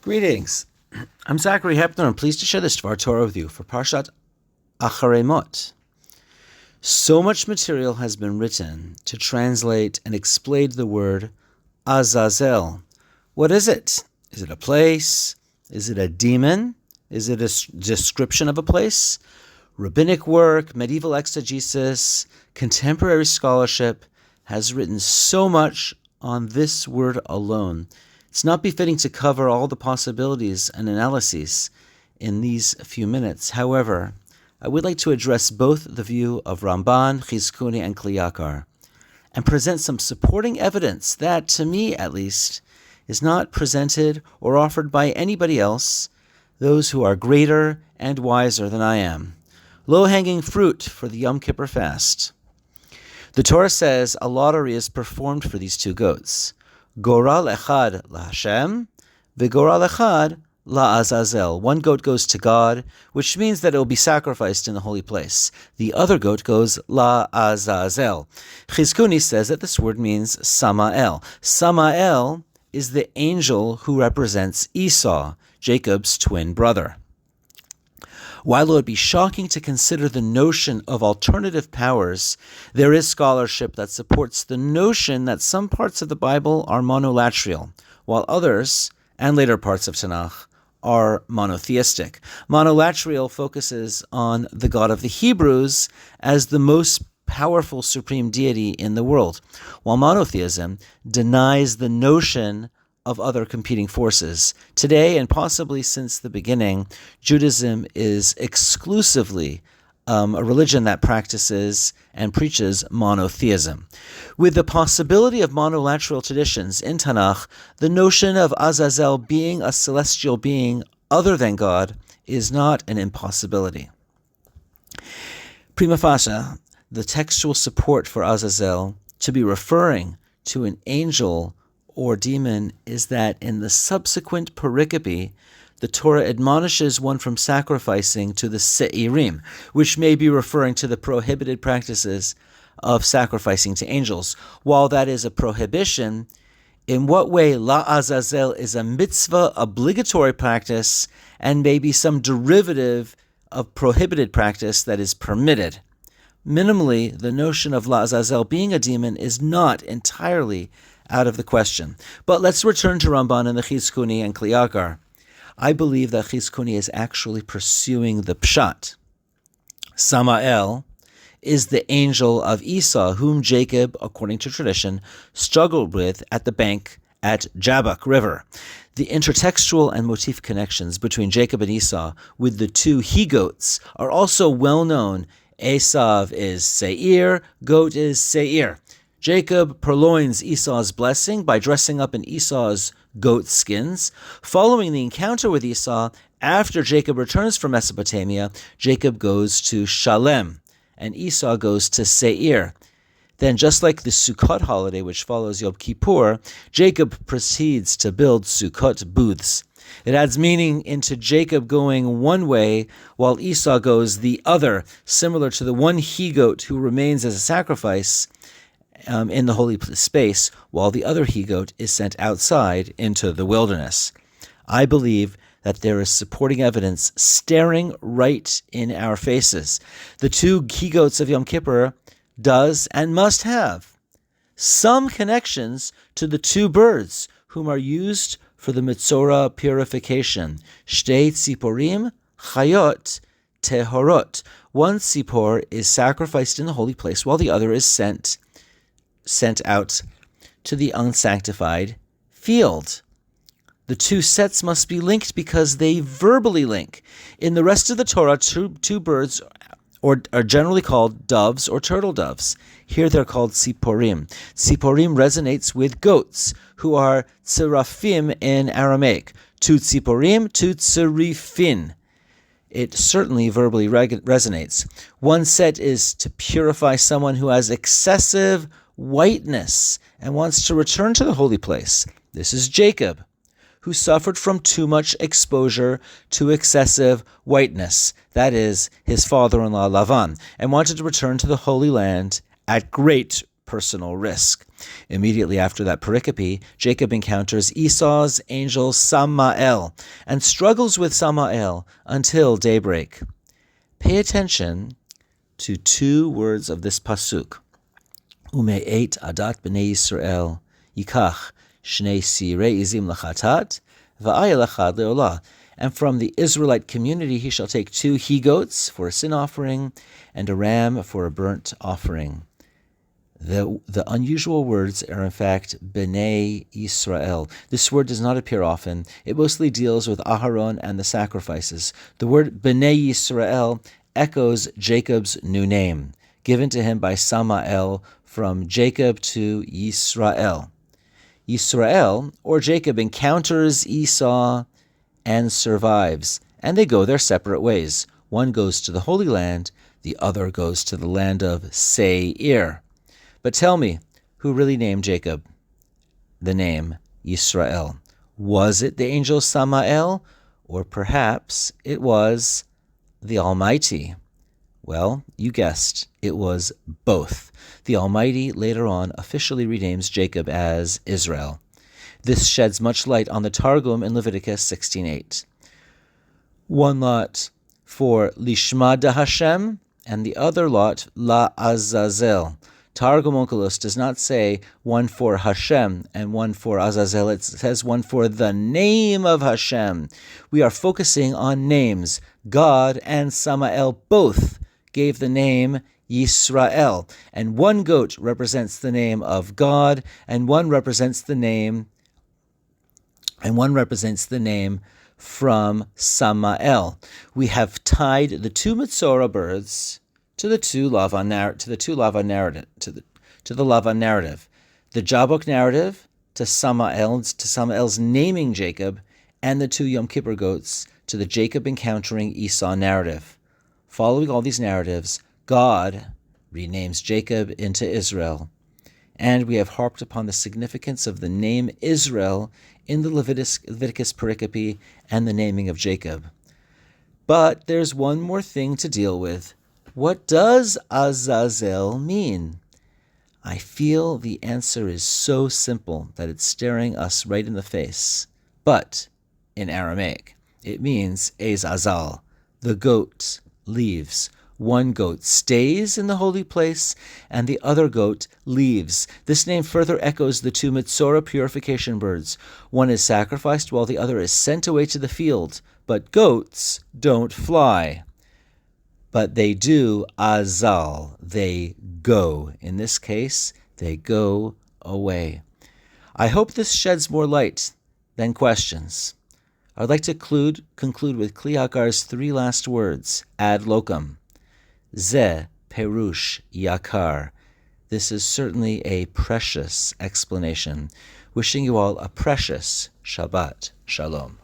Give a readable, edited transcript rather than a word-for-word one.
Greetings. I'm Zachary Hepner. I'm pleased to share this Torah with you for Parashat Acharei Mot. So much material has been written to translate and explain the word Azazel. What is it? Is it a place? Is it a demon? Is it a description of a place? Rabbinic work, medieval exegesis, contemporary scholarship has written so much on this word alone. It's not befitting to cover all the possibilities and analyses in these few minutes. However, I would like to address both the view of RAMBAN, Hizquni, and Kli Yakar, and present some supporting evidence that, to me at least, is not presented or offered by anybody else, those who are greater and wiser than I am. Low-hanging fruit for the Yom Kippur fast. The Torah says a lottery is performed for these two goats. Goral Ehad LaHashem, Goral Ehad LAAZAZEL. One goat goes to God, which means that it will be sacrificed in the holy place. The other goat goes LAAZAZEL. Hizquni says that this word means Samael. Samael is the angel who represents Esau, Jacob's twin brother. While it would be shocking to consider the notion of alternative powers, there is scholarship that supports the notion that some parts of the Bible are monolateral, while others, and later parts of Tanakh, are monotheistic. Monolateral focuses on the God of the Hebrews as the most powerful supreme deity in the world, while monotheism denies the notion of other competing forces. Today, and possibly since the beginning, Judaism is exclusively a religion that practices and preaches monotheism. With the possibility of monolateral traditions in Tanakh, the notion of Azazel being a celestial being other than God is not an impossibility. Prima facie, the textual support for Azazel to be referring to an angel or demon is that in the subsequent pericope, the Torah admonishes one from sacrificing to the Seirim, which may be referring to the prohibited practices of sacrificing to angels. While that is a prohibition, in what way LAAZAZEL is a mitzvah obligatory practice and maybe some derivative of prohibited practice that is permitted. Minimally, the notion of LAAZAZEL being a demon is not entirely out of the question. But let's return to Ramban and the Hizquni and Kli Yakar. I believe that Hizquni is actually pursuing the pshat. Samael is the angel of Esau, whom Jacob, according to tradition, struggled with at the bank at Jabbok River. The intertextual and motif connections between Jacob and Esau with the two he-goats are also well known. Esau is Seir, goat is Seir. Jacob purloins Esau's blessing by dressing up in Esau's goat skins. Following the encounter with Esau, after Jacob returns from Mesopotamia, Jacob goes to Shalem, and Esau goes to Seir. Then, just like the Sukkot holiday, which follows Yom Kippur, Jacob proceeds to build Sukkot booths. It adds meaning into Jacob going one way while Esau goes the other, similar to the one he-goat who remains as a sacrifice in the holy space, while the other he-goat is sent outside into the wilderness. I believe that there is supporting evidence staring right in our faces. The two he-goats of Yom Kippur does and must have some connections to the two birds whom are used for the Mitzorah purification. Shtei tziporim chayot tehorot. One tzipor is sacrificed in the holy place, while the other is sent out to the unsanctified field. The two sets must be linked because they verbally link. In the rest of the Torah, two birds are generally called doves or turtle doves. Here they're called tziporim. Tziporim resonates with goats, who are tzirafim in Aramaic. Tu tziporim, tu tzirifin. It certainly verbally resonates. One set is to purify someone who has excessive whiteness and wants to return to the holy place. This is Jacob, who suffered from too much exposure to excessive whiteness, that is, his father-in-law Lavan, and wanted to return to the Holy Land at great personal risk. Immediately after that pericope, Jacob encounters Esau's angel Samael and struggles with Samael until daybreak. Pay attention to two words of this pasuk. Ume'et adat b'nei Yisrael yikach shnei sirei izim lachatat v'ayel echad leolah. And from the Israelite community he shall take 2 he-goats for a sin offering and a ram for a burnt offering. The unusual words are in fact B'nai Yisrael. This word does not appear often. It mostly deals with Aharon and the sacrifices. The word B'nai Yisrael echoes Jacob's new name, given to him by Samael from Jacob to Yisrael. Yisrael, or Jacob, encounters Esau and survives, and they go their separate ways. One goes to the Holy Land, the other goes to the land of Seir. But tell me, who really named Jacob the name Yisrael? Was it the angel Samael, or perhaps it was the Almighty? Well, you guessed, it was both. The Almighty later on officially renames Jacob as Israel. This sheds much light on the Targum in Leviticus 16:8. One lot for Lishma da Hashem, and the other lot LAAZAEL. Targum Onkelos does not say one for Hashem and one for Azazel. It says one for the name of Hashem. We are focusing on names. God and Samael both gave the name Yisrael, and one goat represents the name of God, and one represents the name from Samael. We have tied the 2 Metzora birds to the Lavan narrative. The Jabbok narrative to Samael's naming Jacob, and the 2 Yom Kippur goats to the Jacob encountering Esau narrative. Following all these narratives, God renames Jacob into Israel. And we have harped upon the significance of the name Israel in the Leviticus pericope and the naming of Jacob. But there's one more thing to deal with. What does Azazel mean? I feel the answer is so simple that it's staring us right in the face. But in Aramaic, it means Azazel. The goat leaves. One goat stays in the holy place, and the other goat leaves. This name further echoes the 2 Metzora purification birds. One is sacrificed while the other is sent away to the field. But goats don't fly. But they do azal. They go. In this case, they go away. I hope this sheds more light than questions. I'd like to conclude with Kli Yakar's 3 last words, ad locum. Ze perush yakar. This is certainly a precious explanation. Wishing you all a precious Shabbat Shalom.